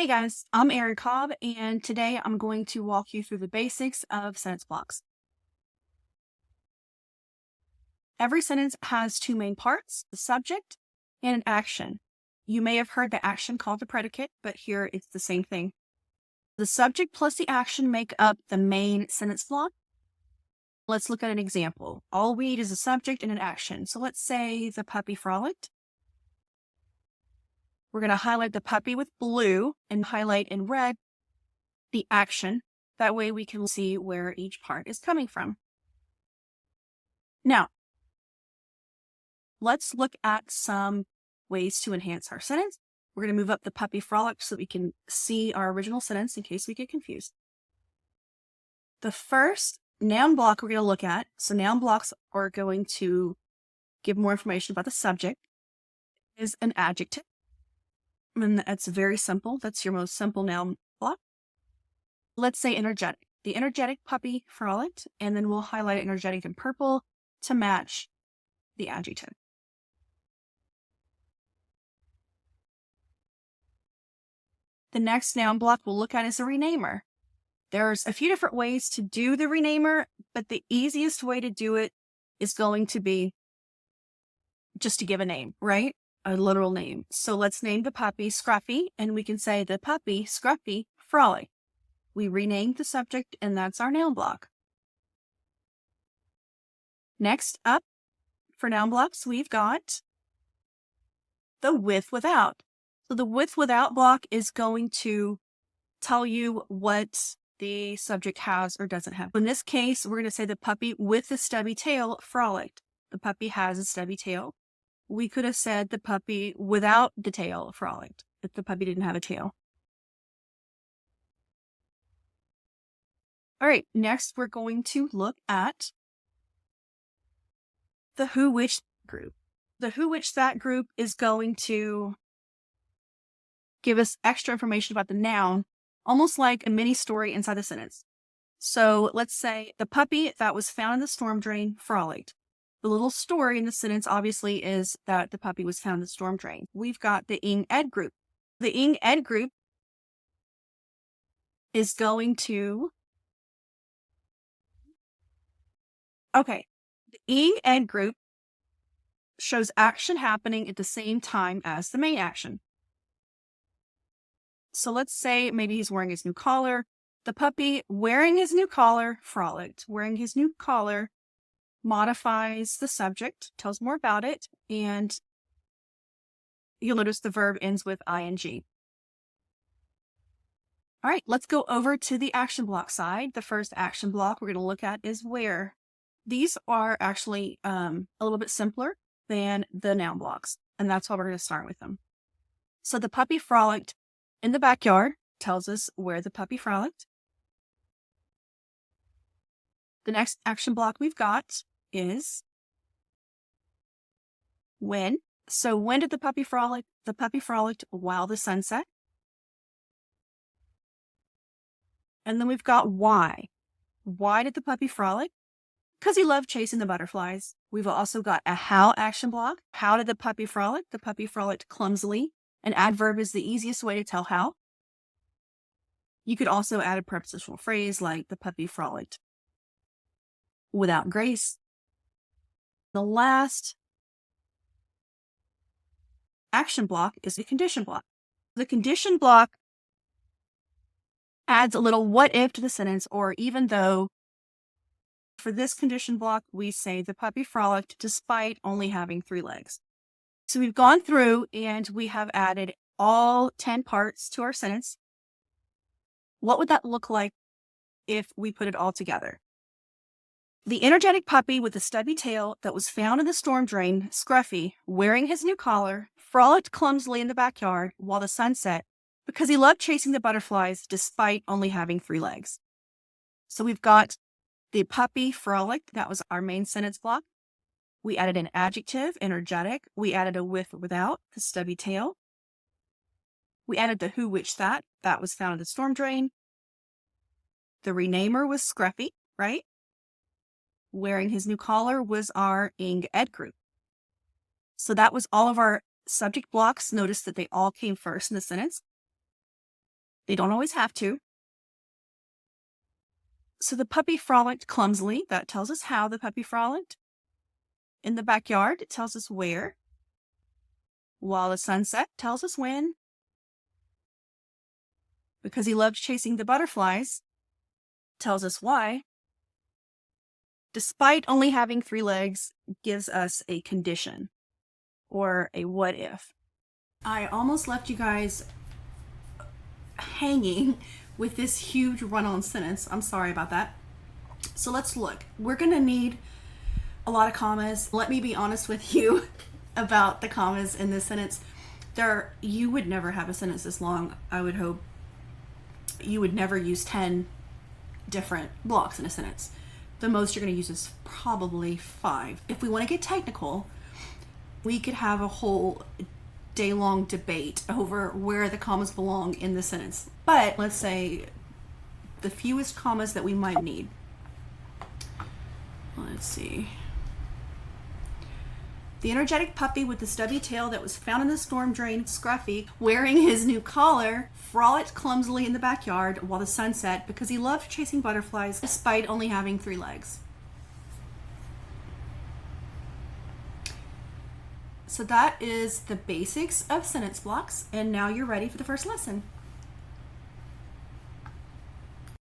Hey guys, I'm Erin Cobb, and today I'm going to walk you through the basics of sentence blocks. Every sentence has two main parts, the subject and an action. You may have heard the action called the predicate, but here it's the same thing. The subject plus the action make up the main sentence block. Let's look at an example. All we need is a subject and an action. So let's say the puppy frolicked. We're going to highlight the puppy with blue and highlight in red the action. That way we can see where each part is coming from. Now, let's look at some ways to enhance our sentence. We're going to move up the puppy frolic so we can see our original sentence in case we get confused. The first noun block we're going to look at, so noun blocks are going to give more information about the subject, is an adjective. And that's very simple. That's your most simple noun block. Let's say energetic. The energetic puppy frolicked, and then we'll highlight energetic in purple to match the adjective. The next noun block we'll look at is a renamer. There's a few different ways to do the renamer, but the easiest way to do it is going to be just to give a name, right? A literal name. So let's name the puppy Scruffy, and we can say the puppy Scruffy frolicked. We renamed the subject, and that's our noun block. Next up, for noun blocks, we've got the with without. So the with without block is going to tell you what the subject has or doesn't have. In this case, we're going to say the puppy with the stubby tail frolicked. The puppy has a stubby tail. We could have said the puppy without the tail frolicked if the puppy didn't have a tail. All right, next we're going to look at the who, which group. The who, which, that group is going to give us extra information about the noun, almost like a mini story inside the sentence. So let's say the puppy that was found in the storm drain frolicked. The little story in the sentence obviously is that the puppy was found in the storm drain. We've got the ing ed group. The ing ed group is going to the ing ed group shows action happening at the same time as the main action. So let's say maybe he's wearing his new collar. The puppy wearing his new collar frolicked. Wearing his new collar modifies the subject, tells more about it, and you'll notice the verb ends with ing. All right, let's go over to the action block side. The first action block we're going to look at is where. These are actually a little bit simpler than the noun blocks, and that's why we're going to start with them. So the puppy frolicked in the backyard tells us where the puppy frolicked. The next action block we've got is when. So when did the puppy frolic? The puppy frolicked while the sun set. And then we've got why. Why did the puppy frolic? Because he loved chasing the butterflies. We've also got a how action block. How did the puppy frolic? The puppy frolicked clumsily. An adverb is the easiest way to tell how. You could also add a prepositional phrase like the puppy frolicked without grace. The last action block is the condition block. The condition block adds a little what if to the sentence, or even though. For this condition block, we say the puppy frolicked despite only having 3 legs. So we've gone through and we have added all 10 parts to our sentence. What would that look like if we put it all together? The energetic puppy with the stubby tail that was found in the storm drain, Scruffy, wearing his new collar, frolicked clumsily in the backyard while the sun set because he loved chasing the butterflies despite only having 3 legs. So we've got the puppy frolicked. That was our main sentence block. We added an adjective, energetic. We added a with or without, the stubby tail. We added the who, which, that. That was found in the storm drain. The renamer was Scruffy, right? Wearing his new collar was our ing ed group. So that was all of our subject blocks. Notice that they all came first in the sentence. They don't always have to. So the puppy frolicked clumsily. That tells us how the puppy frolicked. In the backyard, it tells us where. While the sunset tells us when. Because he loved chasing the butterflies, tells us why. Despite only having 3 legs, gives us a condition or a what if. I almost left you guys hanging with this huge run-on sentence. I'm sorry about that. So let's look. We're going to need a lot of commas. Let me be honest with you about the commas in this sentence. You would never have a sentence this long, I would hope. You would never use 10 different blocks in a sentence. The most you're going to use is probably 5. If we want to get technical, we could have a whole day-long debate over where the commas belong in the sentence. But let's say the fewest commas that we might need. Let's see. The energetic puppy with the stubby tail that was found in the storm drain, Scruffy, wearing his new collar, frolicked clumsily in the backyard while the sun set because he loved chasing butterflies despite only having 3 legs. So that is the basics of sentence blocks, and now you're ready for the first lesson.